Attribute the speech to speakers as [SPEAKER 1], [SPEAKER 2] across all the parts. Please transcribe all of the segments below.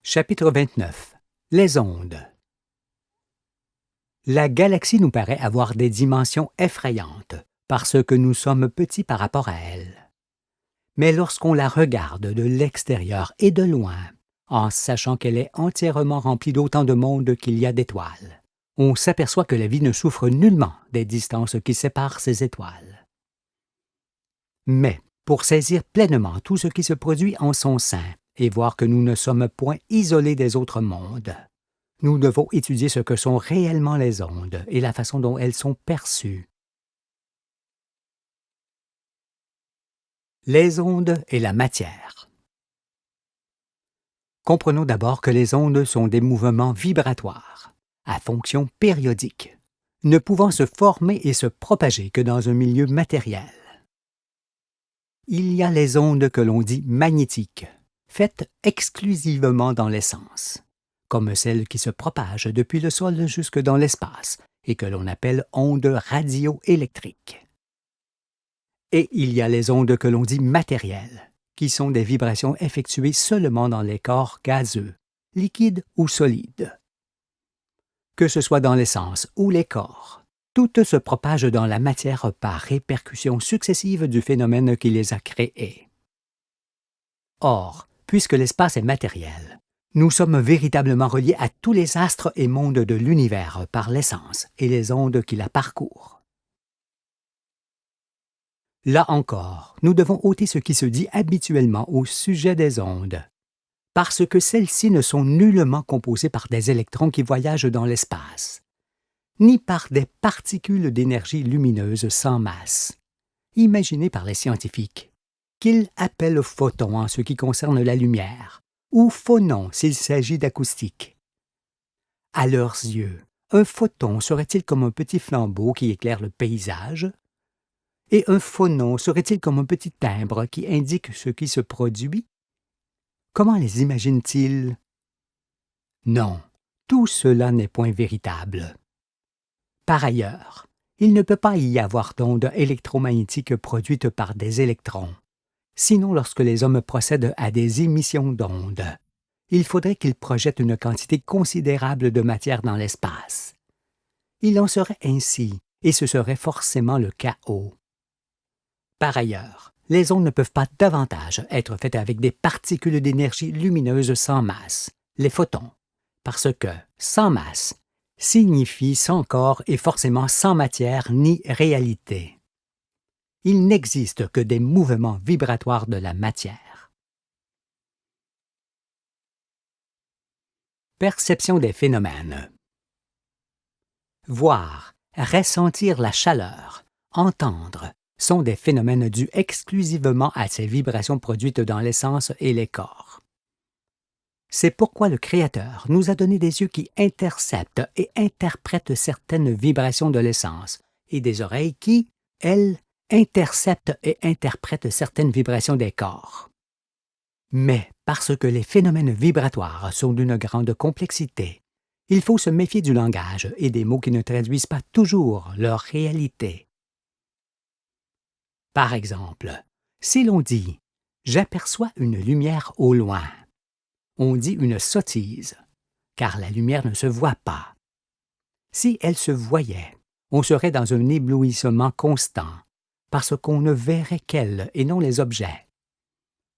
[SPEAKER 1] Chapitre 29. Les ondes. La galaxie nous paraît avoir des dimensions effrayantes parce que nous sommes petits par rapport à elle. Mais lorsqu'on la regarde de l'extérieur et de loin, en sachant qu'elle est entièrement remplie d'autant de mondes qu'il y a d'étoiles, on s'aperçoit que la vie ne souffre nullement des distances qui séparent ces étoiles. Mais pour saisir pleinement tout ce qui se produit en son sein, et voir que nous ne sommes point isolés des autres mondes, nous devons étudier ce que sont réellement les ondes et la façon dont elles sont perçues. Les ondes et la matière. Comprenons d'abord que les ondes sont des mouvements vibratoires, à fonction périodique, ne pouvant se former et se propager que dans un milieu matériel. Il y a les ondes que l'on dit magnétiques, faites exclusivement dans l'essence, comme celles qui se propagent depuis le sol jusque dans l'espace et que l'on appelle ondes radioélectriques. Et il y a les ondes que l'on dit matérielles, qui sont des vibrations effectuées seulement dans les corps gazeux, liquides ou solides. Que ce soit dans l'essence ou les corps, toutes se propagent dans la matière par répercussions successives du phénomène qui les a créées. Or, puisque l'espace est matériel, nous sommes véritablement reliés à tous les astres et mondes de l'univers par l'essence et les ondes qui la parcourent. Là encore, nous devons ôter ce qui se dit habituellement au sujet des ondes, parce que celles-ci ne sont nullement composées par des électrons qui voyagent dans l'espace, ni par des particules d'énergie lumineuse sans masse, imaginées par les scientifiques, qu'ils appellent photons en ce qui concerne la lumière, ou phonons s'il s'agit d'acoustique. À leurs yeux, un photon serait-il comme un petit flambeau qui éclaire le paysage? Et un phonon serait-il comme un petit timbre qui indique ce qui se produit? Comment les imagine-t-il? Non, tout cela n'est point véritable. Par ailleurs, il ne peut pas y avoir d'ondes électromagnétiques produites par des électrons. Sinon, lorsque les hommes procèdent à des émissions d'ondes, il faudrait qu'ils projettent une quantité considérable de matière dans l'espace. Il en serait ainsi, et ce serait forcément le chaos. Par ailleurs, les ondes ne peuvent pas davantage être faites avec des particules d'énergie lumineuse sans masse, les photons, parce que sans masse signifie sans corps et forcément sans matière ni réalité. Il n'existe que des mouvements vibratoires de la matière. Perception des phénomènes. Voir, ressentir la chaleur, entendre, sont des phénomènes dus exclusivement à ces vibrations produites dans l'essence et les corps. C'est pourquoi le Créateur nous a donné des yeux qui interceptent et interprètent certaines vibrations de l'essence et des oreilles qui, elles, interceptent et interprètent certaines vibrations des corps. Mais parce que les phénomènes vibratoires sont d'une grande complexité, il faut se méfier du langage et des mots qui ne traduisent pas toujours leur réalité. Par exemple, si l'on dit « j'aperçois une lumière au loin », on dit une sottise, car la lumière ne se voit pas. Si elle se voyait, on serait dans un éblouissement constant, parce qu'on ne verrait qu'elle et non les objets.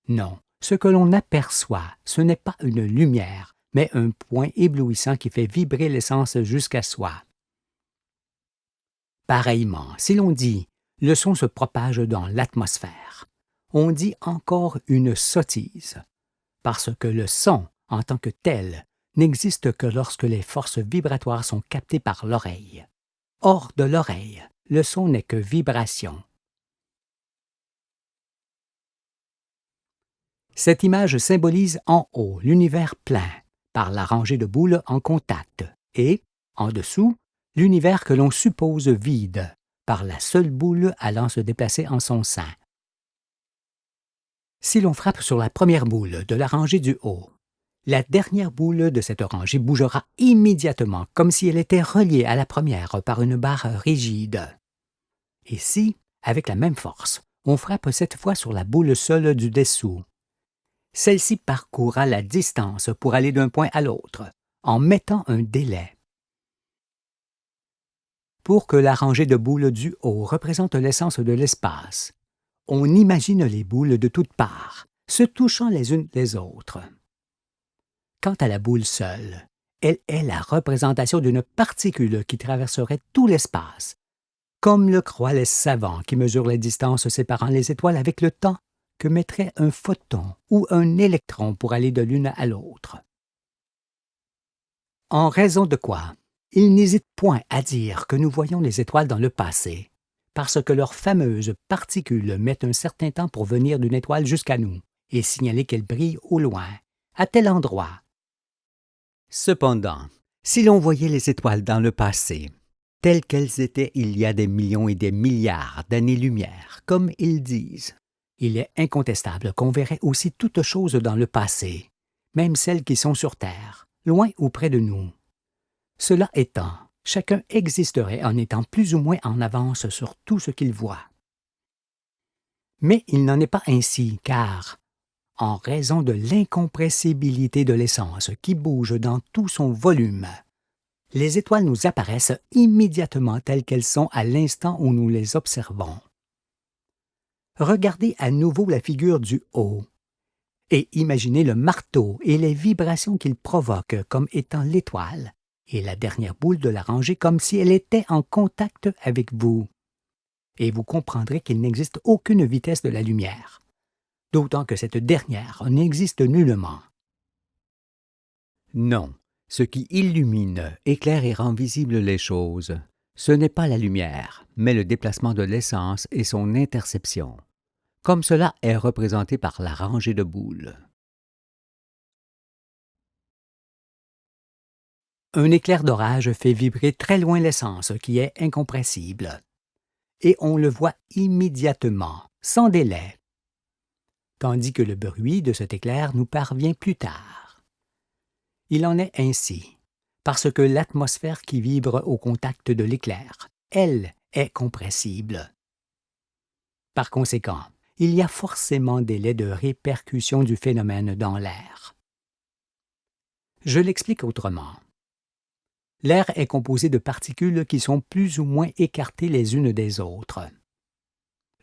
[SPEAKER 1] Non, ce que l'on aperçoit, ce n'est pas une lumière, mais un point éblouissant qui fait vibrer l'essence jusqu'à soi. Pareillement, si l'on dit « le son se propage dans l'atmosphère », on dit encore une sottise, parce que le son, en tant que tel, n'existe que lorsque les forces vibratoires sont captées par l'oreille. Hors de l'oreille, le son n'est que vibration. Cette image symbolise en haut l'univers plein, par la rangée de boules en contact, et, en dessous, l'univers que l'on suppose vide, par la seule boule allant se déplacer en son sein. Si l'on frappe sur la première boule de la rangée du haut, la dernière boule de cette rangée bougera immédiatement comme si elle était reliée à la première par une barre rigide. Et si, avec la même force, on frappe cette fois sur la boule seule du dessous, Celle-ci parcourra la distance pour aller d'un point à l'autre, en mettant un délai. Pour que la rangée de boules du haut représente l'essence de l'espace, on imagine les boules de toutes parts, se touchant les unes les autres. Quant à la boule seule, elle est la représentation d'une particule qui traverserait tout l'espace, comme le croient les savants qui mesurent les distances séparant les étoiles avec le temps que mettrait un photon ou un électron pour aller de l'une à l'autre. En raison de quoi, ils n'hésitent point à dire que nous voyons les étoiles dans le passé, parce que leurs fameuses particules mettent un certain temps pour venir d'une étoile jusqu'à nous et signaler qu'elle brille au loin, à tel endroit. Cependant, si l'on voyait les étoiles dans le passé, telles qu'elles étaient il y a des millions et des milliards d'années-lumière, comme ils disent, il est incontestable qu'on verrait aussi toutes choses dans le passé, même celles qui sont sur Terre, loin ou près de nous. Cela étant, chacun existerait en étant plus ou moins en avance sur tout ce qu'il voit. Mais il n'en est pas ainsi, car, en raison de l'incompressibilité de l'essence qui bouge dans tout son volume, les étoiles nous apparaissent immédiatement telles qu'elles sont à l'instant où nous les observons. Regardez à nouveau la figure du haut et imaginez le marteau et les vibrations qu'il provoque comme étant l'étoile et la dernière boule de la rangée comme si elle était en contact avec vous. Et vous comprendrez qu'il n'existe aucune vitesse de la lumière, d'autant que cette dernière n'existe nullement. Non, ce qui illumine, éclaire et rend visibles les choses, ce n'est pas la lumière, mais le déplacement de l'essence et son interception, comme cela est représenté par la rangée de boules. Un éclair d'orage fait vibrer très loin l'essence qui est incompressible, et on le voit immédiatement, sans délai, tandis que le bruit de cet éclair nous parvient plus tard. Il en est ainsi, parce que l'atmosphère qui vibre au contact de l'éclair, elle, est compressible. Par conséquent, il y a forcément délai de répercussion du phénomène dans l'air. Je l'explique autrement. L'air est composé de particules qui sont plus ou moins écartées les unes des autres.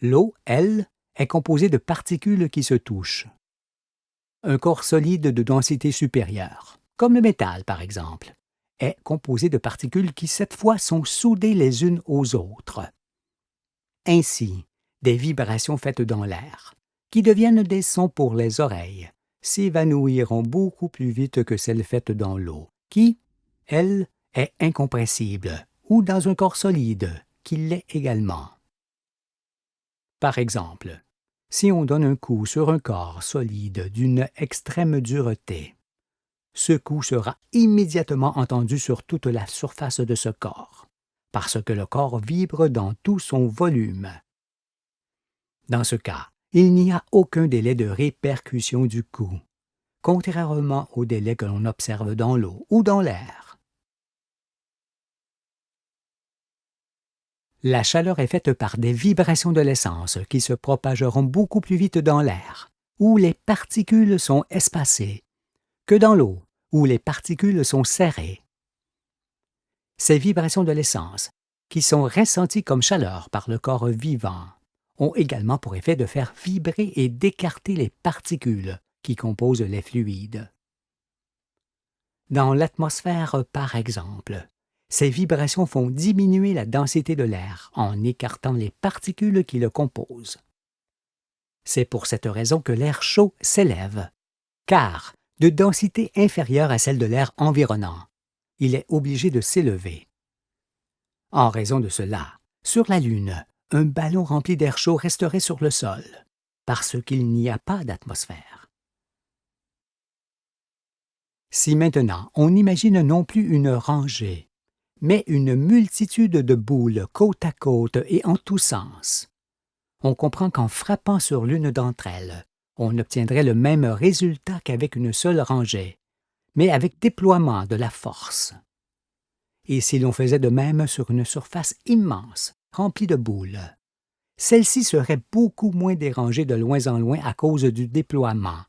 [SPEAKER 1] L'eau, elle, est composée de particules qui se touchent. Un corps solide de densité supérieure, comme le métal par exemple, est composé de particules qui cette fois sont soudées les unes aux autres. Ainsi, des vibrations faites dans l'air, qui deviennent des sons pour les oreilles, s'évanouiront beaucoup plus vite que celles faites dans l'eau, qui, elle, est incompressible, ou dans un corps solide, qui l'est également. Par exemple, si on donne un coup sur un corps solide d'une extrême dureté, ce coup sera immédiatement entendu sur toute la surface de ce corps, parce que le corps vibre dans tout son volume. Dans ce cas, il n'y a aucun délai de répercussion du coup, contrairement au délai que l'on observe dans l'eau ou dans l'air. La chaleur est faite par des vibrations de l'essence qui se propageront beaucoup plus vite dans l'air, où les particules sont espacées, que dans l'eau, où les particules sont serrées. Ces vibrations de l'essence, qui sont ressenties comme chaleur par le corps vivant, ont également pour effet de faire vibrer et d'écarter les particules qui composent les fluides. Dans l'atmosphère, par exemple, ces vibrations font diminuer la densité de l'air en écartant les particules qui le composent. C'est pour cette raison que l'air chaud s'élève, car, de densité inférieure à celle de l'air environnant, il est obligé de s'élever. En raison de cela, sur la Lune, un ballon rempli d'air chaud resterait sur le sol, parce qu'il n'y a pas d'atmosphère. Si maintenant on imagine non plus une rangée, mais une multitude de boules côte à côte et en tous sens, on comprend qu'en frappant sur l'une d'entre elles, on obtiendrait le même résultat qu'avec une seule rangée, mais avec déploiement de la force. Et si l'on faisait de même sur une surface immense, remplie de boules, celle-ci serait beaucoup moins dérangée de loin en loin à cause du déploiement,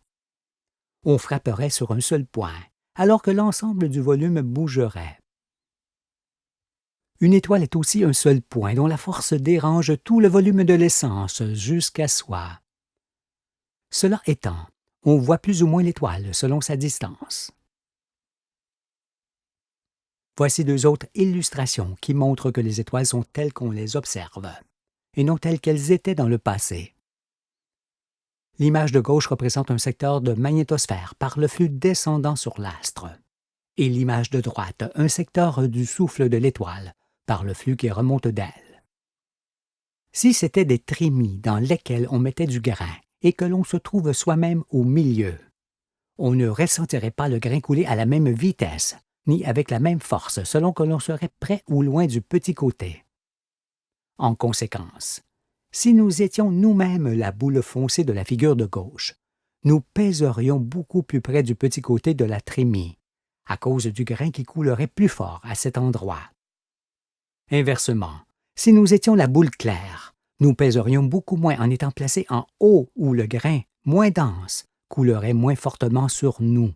[SPEAKER 1] On frapperait sur un seul point, alors que l'ensemble du volume bougerait. Une étoile est aussi un seul point dont la force dérange tout le volume de l'essence jusqu'à soi. Cela étant, on voit plus ou moins l'étoile selon sa distance. Voici deux autres illustrations qui montrent que les étoiles sont telles qu'on les observe, et non telles qu'elles étaient dans le passé. L'image de gauche représente un secteur de magnétosphère par le flux descendant sur l'astre, et l'image de droite un secteur du souffle de l'étoile par le flux qui remonte d'elle. Si c'était des trémies dans lesquelles on mettait du grain et que l'on se trouve soi-même au milieu, on ne ressentirait pas le grain couler à la même vitesse, ni avec la même force selon que l'on serait près ou loin du petit côté. En conséquence, si nous étions nous-mêmes la boule foncée de la figure de gauche, nous pèserions beaucoup plus près du petit côté de la trémie, à cause du grain qui coulerait plus fort à cet endroit. Inversement, si nous étions la boule claire, nous pèserions beaucoup moins en étant placés en haut où le grain, moins dense, coulerait moins fortement sur nous.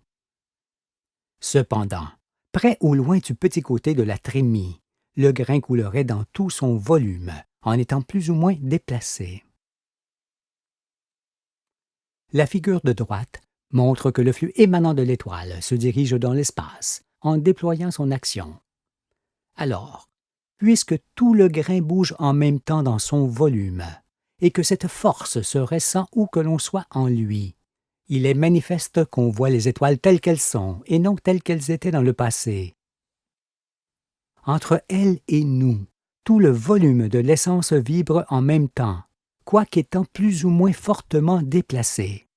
[SPEAKER 1] Cependant, près ou loin du petit côté de la trémie, le grain coulerait dans tout son volume, en étant plus ou moins déplacé. La figure de droite montre que le flux émanant de l'étoile se dirige dans l'espace, en déployant son action. Alors, puisque tout le grain bouge en même temps dans son volume, et que cette force se ressent où que l'on soit en lui, il est manifeste qu'on voit les étoiles telles qu'elles sont et non telles qu'elles étaient dans le passé. Entre elles et nous, tout le volume de l'essence vibre en même temps, quoiqu'étant plus ou moins fortement déplacé.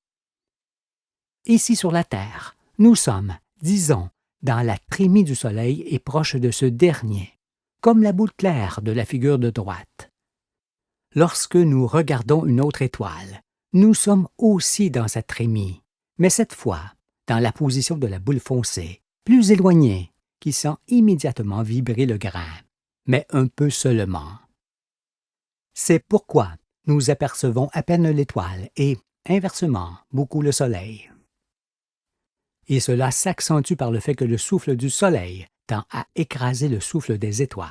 [SPEAKER 1] Ici sur la Terre, nous sommes, disons, dans la trémie du Soleil et proche de ce dernier, comme la boule claire de la figure de droite. Lorsque nous regardons une autre étoile, nous sommes aussi dans cette trémie, mais cette fois, dans la position de la boule foncée, plus éloignée, qui sent immédiatement vibrer le grain, mais un peu seulement. C'est pourquoi nous apercevons à peine l'étoile et, inversement, beaucoup le Soleil. Et cela s'accentue par le fait que le souffle du Soleil tend à écraser le souffle des étoiles.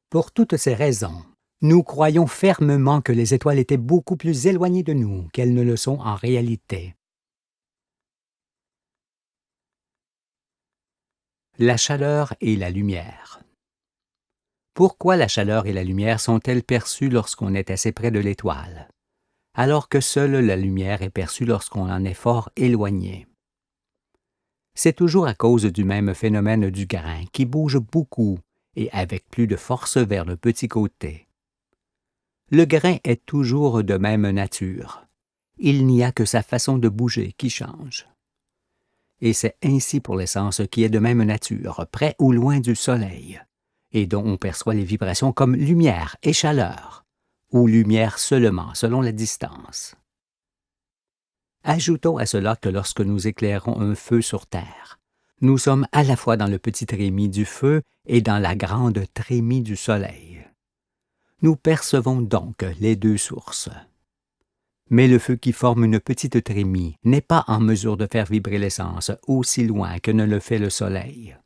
[SPEAKER 1] Pour toutes ces raisons, nous croyons fermement que les étoiles étaient beaucoup plus éloignées de nous qu'elles ne le sont en réalité. La chaleur et la lumière. Pourquoi la chaleur et la lumière sont-elles perçues lorsqu'on est assez près de l'étoile, alors que seule la lumière est perçue lorsqu'on en est fort éloigné? C'est toujours à cause du même phénomène du grain qui bouge beaucoup et avec plus de force vers le petit côté. Le grain est toujours de même nature. Il n'y a que sa façon de bouger qui change. Et c'est ainsi pour l'essence qui est de même nature, près ou loin du Soleil, et dont on perçoit les vibrations comme lumière et chaleur, ou lumière seulement selon la distance. Ajoutons à cela que lorsque nous éclairons un feu sur Terre, nous sommes à la fois dans le petit trémie du feu et dans la grande trémie du Soleil. Nous percevons donc les deux sources. Mais le feu qui forme une petite trémie n'est pas en mesure de faire vibrer l'essence aussi loin que ne le fait le Soleil.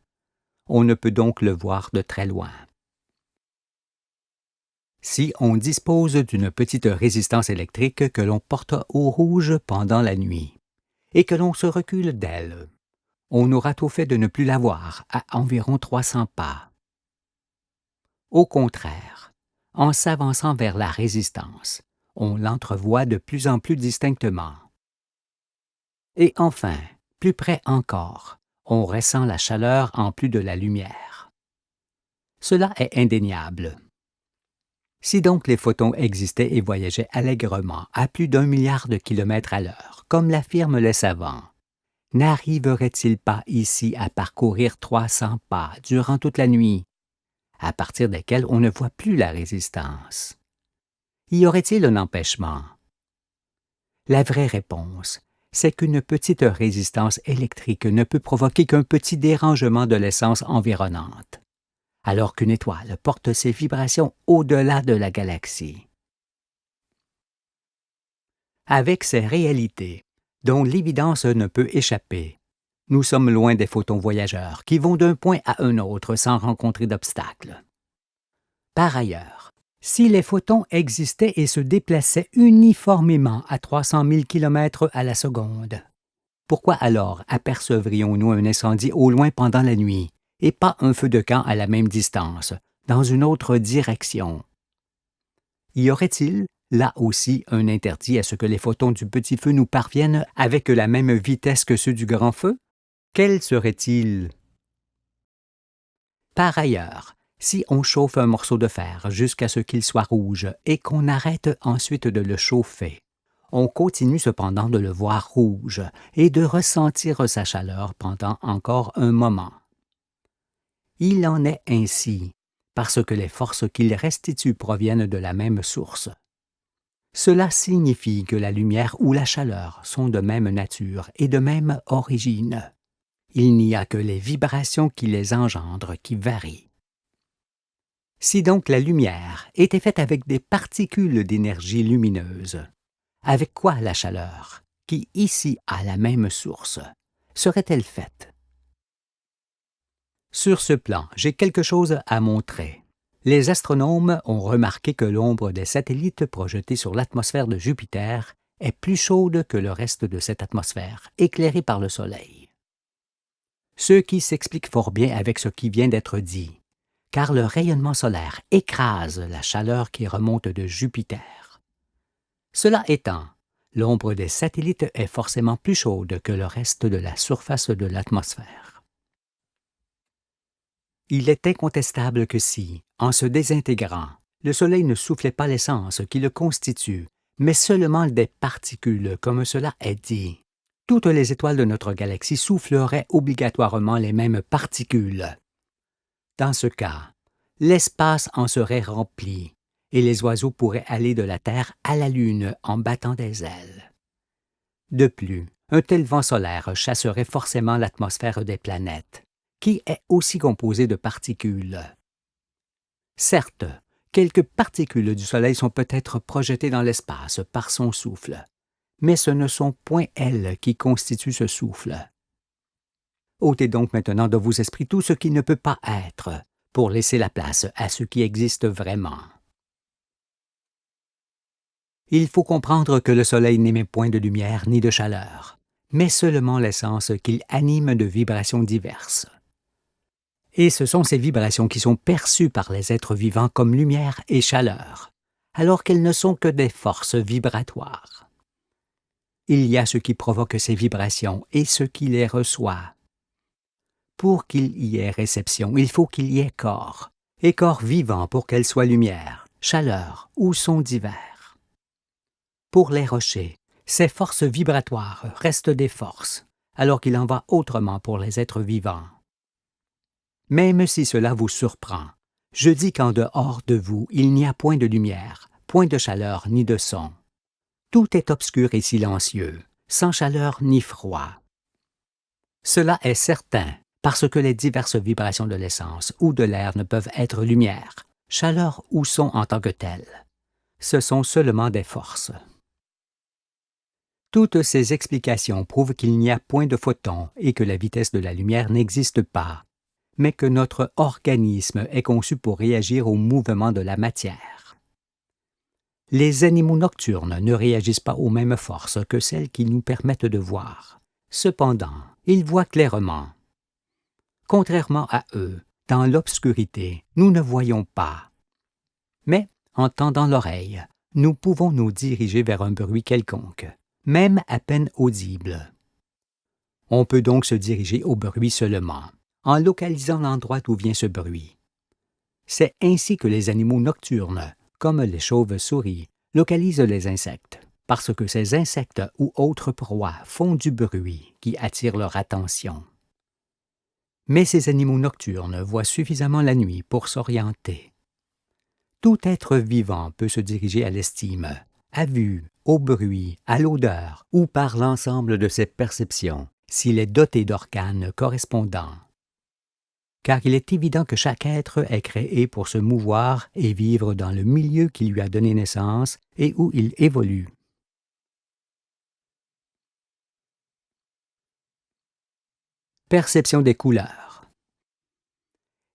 [SPEAKER 1] On ne peut donc le voir de très loin. Si on dispose d'une petite résistance électrique que l'on porte au rouge pendant la nuit, et que l'on se recule d'elle, on aura tôt fait de ne plus la voir à environ 300 pas. Au contraire, en s'avançant vers la résistance, on l'entrevoit de plus en plus distinctement. Et enfin, plus près encore, on ressent la chaleur en plus de la lumière. Cela est indéniable. Si donc les photons existaient et voyageaient allègrement à plus d'1 milliard de kilomètres à l'heure, comme l'affirment les savants, n'arriveraient-ils pas ici à parcourir 300 pas durant toute la nuit, à partir desquels on ne voit plus la résistance? Y aurait-il un empêchement? La vraie réponse, c'est qu'une petite résistance électrique ne peut provoquer qu'un petit dérangement de l'essence environnante, alors qu'une étoile porte ses vibrations au-delà de la galaxie. Avec ces réalités, dont l'évidence ne peut échapper. Nous sommes loin des photons voyageurs qui vont d'un point à un autre sans rencontrer d'obstacles. Par ailleurs, si les photons existaient et se déplaçaient uniformément à 300 000 km à la seconde, pourquoi alors apercevrions-nous un incendie au loin pendant la nuit et pas un feu de camp à la même distance, dans une autre direction? Y aurait-il, là aussi, un interdit à ce que les photons du petit feu nous parviennent avec la même vitesse que ceux du grand feu? Quel serait-il? Par ailleurs, si on chauffe un morceau de fer jusqu'à ce qu'il soit rouge et qu'on arrête ensuite de le chauffer, on continue cependant de le voir rouge et de ressentir sa chaleur pendant encore un moment. Il en est ainsi, parce que les forces qu'il restitue proviennent de la même source. Cela signifie que la lumière ou la chaleur sont de même nature et de même origine. Il n'y a que les vibrations qui les engendrent qui varient. Si donc la lumière était faite avec des particules d'énergie lumineuse, avec quoi la chaleur, qui ici a la même source, serait-elle faite? Sur ce plan, j'ai quelque chose à montrer. Les astronomes ont remarqué que l'ombre des satellites projetés sur l'atmosphère de Jupiter est plus chaude que le reste de cette atmosphère, éclairée par le Soleil. Ce qui s'explique fort bien avec ce qui vient d'être dit, car le rayonnement solaire écrase la chaleur qui remonte de Jupiter. Cela étant, l'ombre des satellites est forcément plus chaude que le reste de la surface de l'atmosphère. Il est incontestable que si, en se désintégrant, le Soleil ne soufflait pas l'essence qui le constitue, mais seulement des particules, comme cela est dit, toutes les étoiles de notre galaxie souffleraient obligatoirement les mêmes particules. Dans ce cas, l'espace en serait rempli, et les oiseaux pourraient aller de la Terre à la Lune en battant des ailes. De plus, un tel vent solaire chasserait forcément l'atmosphère des planètes, qui est aussi composée de particules. Certes, quelques particules du Soleil sont peut-être projetées dans l'espace par son souffle, mais ce ne sont point elles qui constituent ce souffle. Ôtez donc maintenant de vos esprits tout ce qui ne peut pas être, pour laisser la place à ce qui existe vraiment. Il faut comprendre que le Soleil n'émet point de lumière ni de chaleur, mais seulement l'essence qu'il anime de vibrations diverses. Et ce sont ces vibrations qui sont perçues par les êtres vivants comme lumière et chaleur, alors qu'elles ne sont que des forces vibratoires. Il y a ce qui provoque ces vibrations et ce qui les reçoit. Pour qu'il y ait réception, il faut qu'il y ait corps, et corps vivant pour qu'elles soient lumière, chaleur ou son divers. Pour les rochers, ces forces vibratoires restent des forces, alors qu'il en va autrement pour les êtres vivants. Même si cela vous surprend, je dis qu'en dehors de vous, il n'y a point de lumière, point de chaleur ni de son. Tout est obscur et silencieux, sans chaleur ni froid. Cela est certain, parce que les diverses vibrations de l'essence ou de l'air ne peuvent être lumière, chaleur ou son en tant que telles. Ce sont seulement des forces. Toutes ces explications prouvent qu'il n'y a point de photons et que la vitesse de la lumière n'existe pas, mais que notre organisme est conçu pour réagir au mouvement de la matière. Les animaux nocturnes ne réagissent pas aux mêmes forces que celles qui nous permettent de voir. Cependant, ils voient clairement. Contrairement à eux, dans l'obscurité, nous ne voyons pas. Mais, en tendant l'oreille, nous pouvons nous diriger vers un bruit quelconque, même à peine audible. On peut donc se diriger au bruit seulement, en localisant l'endroit d'où vient ce bruit. C'est ainsi que les animaux nocturnes, comme les chauves-souris, localisent les insectes, parce que ces insectes ou autres proies font du bruit qui attire leur attention. Mais ces animaux nocturnes voient suffisamment la nuit pour s'orienter. Tout être vivant peut se diriger à l'estime, à vue, au bruit, à l'odeur ou par l'ensemble de ses perceptions, s'il est doté d'organes correspondants. Car il est évident que chaque être est créé pour se mouvoir et vivre dans le milieu qui lui a donné naissance et où il évolue. Perception des couleurs.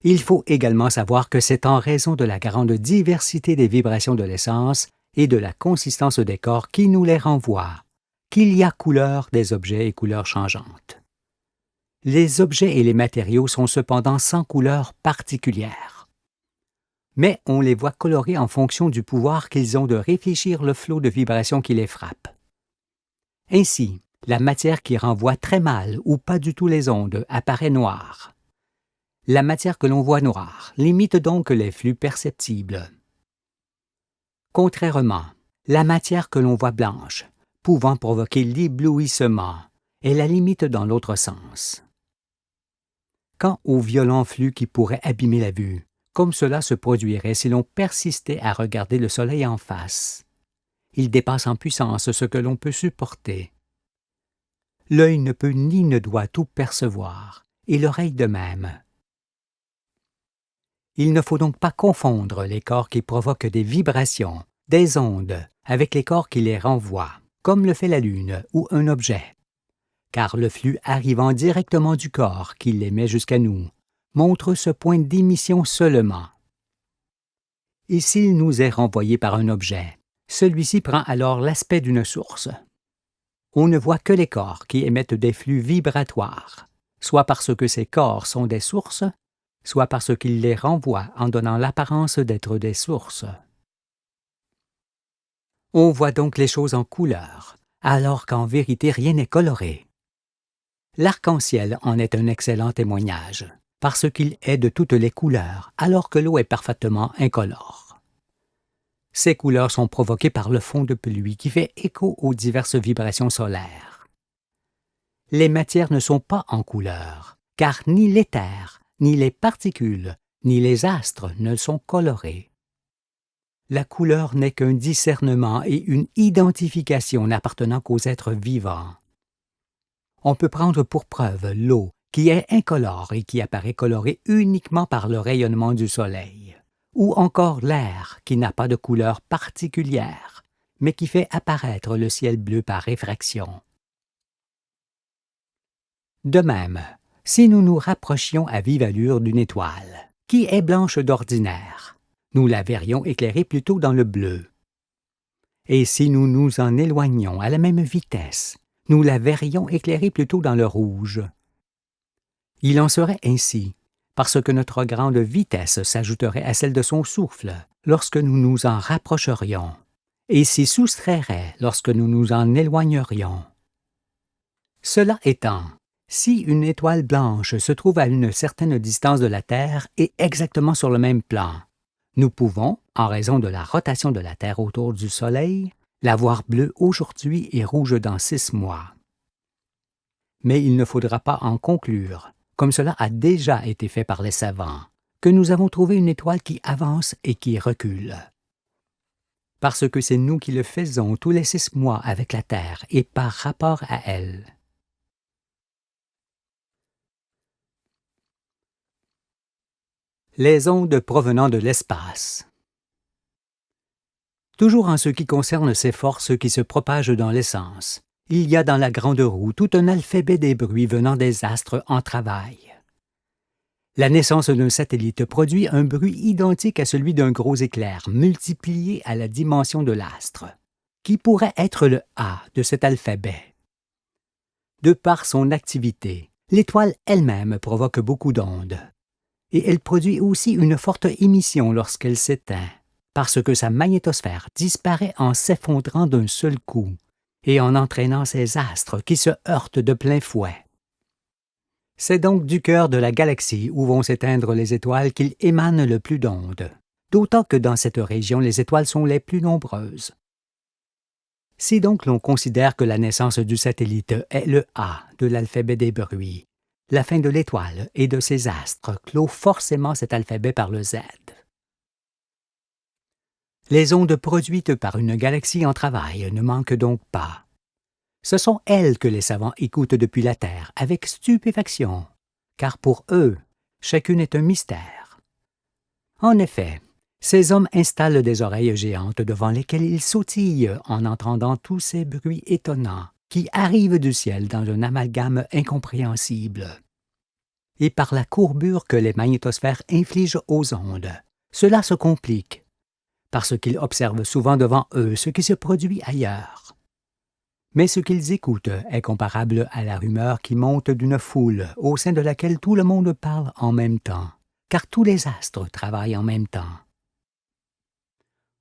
[SPEAKER 1] Il faut également savoir que c'est en raison de la grande diversité des vibrations de l'essence et de la consistance des corps qui nous les renvoient, qu'il y a couleur des objets et couleurs changeantes. Les objets et les matériaux sont cependant sans couleur particulière. Mais on les voit colorés en fonction du pouvoir qu'ils ont de réfléchir le flot de vibrations qui les frappe. Ainsi, la matière qui renvoie très mal ou pas du tout les ondes apparaît noire. La matière que l'on voit noire limite donc les flux perceptibles. Contrairement, la matière que l'on voit blanche, pouvant provoquer l'éblouissement, est la limite dans l'autre sens. Quant aux violents flux qui pourraient abîmer la vue, comme cela se produirait si l'on persistait à regarder le soleil en face, ils dépassent en puissance ce que l'on peut supporter. L'œil ne peut ni ne doit tout percevoir, et l'oreille de même. Il ne faut donc pas confondre les corps qui provoquent des vibrations, des ondes, avec les corps qui les renvoient, comme le fait la Lune ou un objet. Car le flux arrivant directement du corps qui l'émet jusqu'à nous montre ce point d'émission seulement. Et s'il nous est renvoyé par un objet, celui-ci prend alors l'aspect d'une source. On ne voit que les corps qui émettent des flux vibratoires, soit parce que ces corps sont des sources, soit parce qu'ils les renvoient en donnant l'apparence d'être des sources. On voit donc les choses en couleur, alors qu'en vérité rien n'est coloré. L'arc-en-ciel en est un excellent témoignage, parce qu'il est de toutes les couleurs, alors que l'eau est parfaitement incolore. Ces couleurs sont provoquées par le fond de pluie qui fait écho aux diverses vibrations solaires. Les matières ne sont pas en couleur, car ni l'éther, ni les particules, ni les astres ne sont colorés. La couleur n'est qu'un discernement et une identification n'appartenant qu'aux êtres vivants. On peut prendre pour preuve l'eau, qui est incolore et qui apparaît colorée uniquement par le rayonnement du soleil, ou encore l'air qui n'a pas de couleur particulière, mais qui fait apparaître le ciel bleu par réfraction. De même, si nous nous rapprochions à vive allure d'une étoile, qui est blanche d'ordinaire, nous la verrions éclairée plutôt dans le bleu. Et si nous nous en éloignions à la même vitesse, nous la verrions éclairée plutôt dans le rouge. Il en serait ainsi, parce que notre grande vitesse s'ajouterait à celle de son souffle lorsque nous nous en rapprocherions, et s'y soustrairait lorsque nous nous en éloignerions. Cela étant, si une étoile blanche se trouve à une certaine distance de la Terre et exactement sur le même plan, nous pouvons, en raison de la rotation de la Terre autour du Soleil, la voir bleue aujourd'hui et rouge dans 6 mois. Mais il ne faudra pas en conclure, comme cela a déjà été fait par les savants, que nous avons trouvé une étoile qui avance et qui recule. Parce que c'est nous qui le faisons tous les 6 mois avec la Terre et par rapport à elle. Les ondes provenant de l'espace. Toujours en ce qui concerne ces forces qui se propagent dans l'essence, il y a dans la grande roue tout un alphabet des bruits venant des astres en travail. La naissance d'un satellite produit un bruit identique à celui d'un gros éclair multiplié à la dimension de l'astre, qui pourrait être le A de cet alphabet. De par son activité, l'étoile elle-même provoque beaucoup d'ondes, et elle produit aussi une forte émission lorsqu'elle s'éteint, parce que sa magnétosphère disparaît en s'effondrant d'un seul coup et en entraînant ses astres qui se heurtent de plein fouet. C'est donc du cœur de la galaxie où vont s'éteindre les étoiles qu'il émane le plus d'ondes, d'autant que dans cette région les étoiles sont les plus nombreuses. Si donc l'on considère que la naissance du satellite est le A de l'alphabet des bruits, la fin de l'étoile et de ses astres clôt forcément cet alphabet par le Z. Les ondes produites par une galaxie en travail ne manquent donc pas. Ce sont elles que les savants écoutent depuis la Terre avec stupéfaction, car pour eux, chacune est un mystère. En effet, ces hommes installent des oreilles géantes devant lesquelles ils sautillent en entendant tous ces bruits étonnants qui arrivent du ciel dans un amalgame incompréhensible. et par la courbure que les magnétosphères infligent aux ondes. Cela se complique, parce qu'ils observent souvent devant eux ce qui se produit ailleurs. Mais ce qu'ils écoutent est comparable à la rumeur qui monte d'une foule au sein de laquelle tout le monde parle en même temps, car tous les astres travaillent en même temps.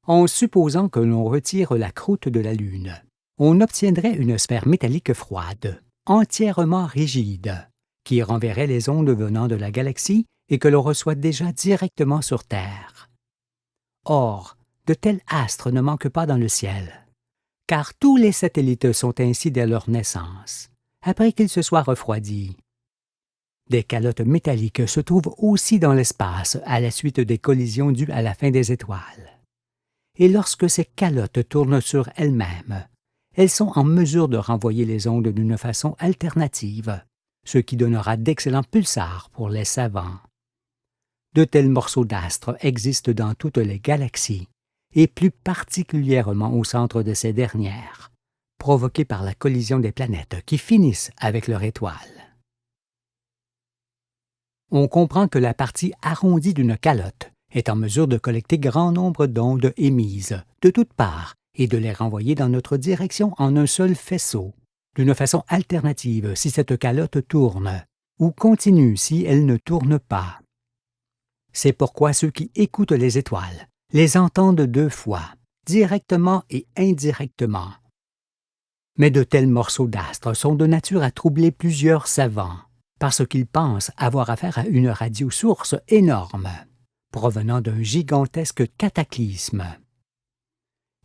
[SPEAKER 1] En supposant que l'on retire la croûte de la Lune, on obtiendrait une sphère métallique froide, entièrement rigide, qui renverrait les ondes venant de la galaxie et que l'on reçoit déjà directement sur Terre. Or, de tels astres ne manquent pas dans le ciel, car tous les satellites sont ainsi dès leur naissance, après qu'ils se soient refroidis. Des calottes métalliques se trouvent aussi dans l'espace à la suite des collisions dues à la fin des étoiles. Et lorsque ces calottes tournent sur elles-mêmes, elles sont en mesure de renvoyer les ondes d'une façon alternative, ce qui donnera d'excellents pulsars pour les savants. De tels morceaux d'astres existent dans toutes les galaxies, et plus particulièrement au centre de ces dernières, provoqués par la collision des planètes qui finissent avec leur étoile. On comprend que la partie arrondie d'une calotte est en mesure de collecter grand nombre d'ondes émises de toutes parts et de les renvoyer dans notre direction en un seul faisceau, d'une façon alternative si cette calotte tourne, ou continue si elle ne tourne pas. C'est pourquoi ceux qui écoutent les étoiles les entendent deux fois, directement et indirectement. Mais de tels morceaux d'astres sont de nature à troubler plusieurs savants, parce qu'ils pensent avoir affaire à une radiosource énorme, provenant d'un gigantesque cataclysme.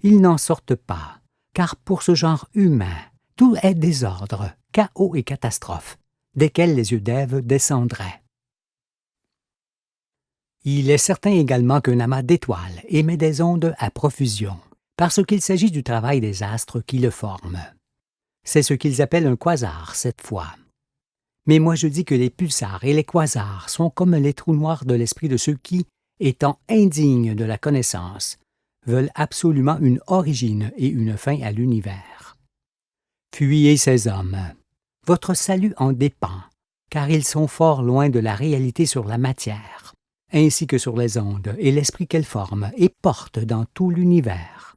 [SPEAKER 1] Ils n'en sortent pas, car pour ce genre humain, tout est désordre, chaos et catastrophe, desquels les yeux d'Ève descendraient. Il est certain également qu'un amas d'étoiles émet des ondes à profusion, parce qu'il s'agit du travail des astres qui le forment. C'est ce qu'ils appellent un quasar cette fois. Mais moi je dis que les pulsars et les quasars sont comme les trous noirs de l'esprit de ceux qui, étant indignes de la connaissance, veulent absolument une origine et une fin à l'univers. Fuyez ces hommes. Votre salut en dépend, car ils sont fort loin de la réalité sur la matière, ainsi que sur les ondes et l'esprit qu'elles forment et portent dans tout l'univers.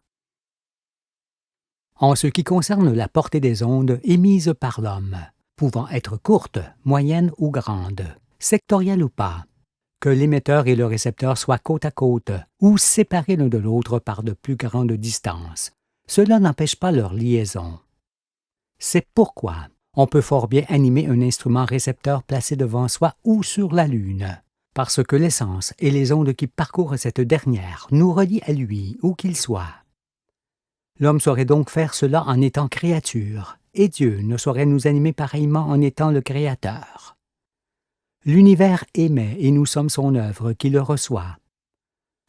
[SPEAKER 1] En ce qui concerne la portée des ondes émises par l'homme, pouvant être courtes, moyennes ou grandes, sectorielles ou pas, que l'émetteur et le récepteur soient côte à côte ou séparés l'un de l'autre par de plus grandes distances, cela n'empêche pas leur liaison. C'est pourquoi on peut fort bien animer un instrument récepteur placé devant soi ou sur la Lune, parce que l'essence et les ondes qui parcourent cette dernière nous relient à lui, où qu'il soit. L'homme saurait donc faire cela en étant créature, et Dieu ne saurait nous animer pareillement en étant le Créateur. L'univers émet et nous sommes son œuvre qui le reçoit.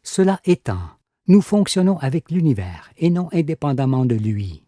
[SPEAKER 1] Cela étant, nous fonctionnons avec l'univers et non indépendamment de lui.